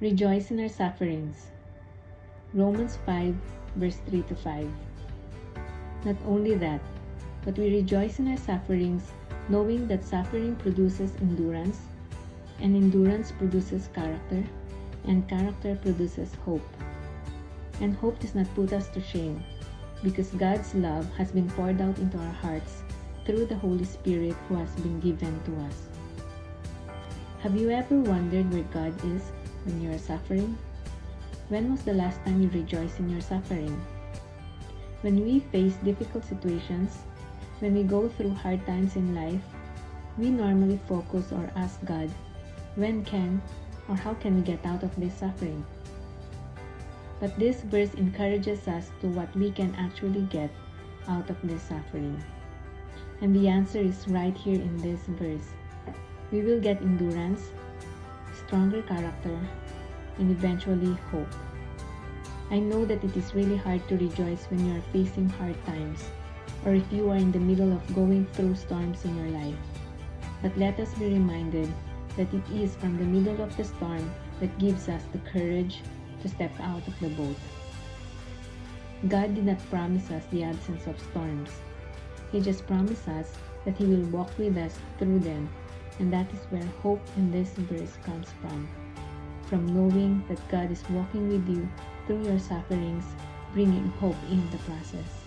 Rejoice in our sufferings. Romans 5, verse 3 to 5. Not only that, but we rejoice in our sufferings, knowing that suffering produces endurance, and endurance produces character, and character produces hope. And hope does not put us to shame, because God's love has been poured out into our hearts through the Holy Spirit who has been given to us. Have you ever wondered where God is when you are suffering? When was the last time you rejoiced in your suffering? When we face difficult situations, when we go through hard times in life, we normally focus or ask God, when can or how can we get out of this suffering? But this verse encourages us to what we can actually get out of this suffering. And the answer is right here in this verse. We will get endurance, stronger character, and eventually hope. I know that it is really hard to rejoice when you are facing hard times, or if you are in the middle of going through storms in your life. But let us be reminded that it is from the middle of the storm that gives us the courage to step out of the boat. God did not promise us the absence of storms. He just promised us that He will walk with us through them, and that is where hope in this verse comes from knowing that God is walking with you through your sufferings, bringing hope in the process.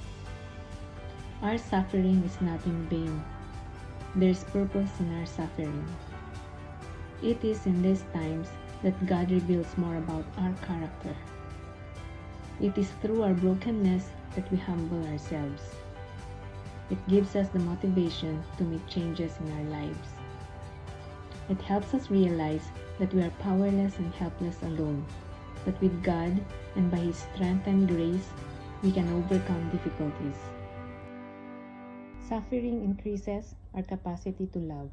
Our suffering is not in vain. There is purpose in our suffering. It is in these times that God reveals more about our character. It is through our brokenness that we humble ourselves. It gives us the motivation to make changes in our lives. It helps us realize that we are powerless and helpless alone, but with God and by His strength and grace, we can overcome difficulties. Suffering increases our capacity to love.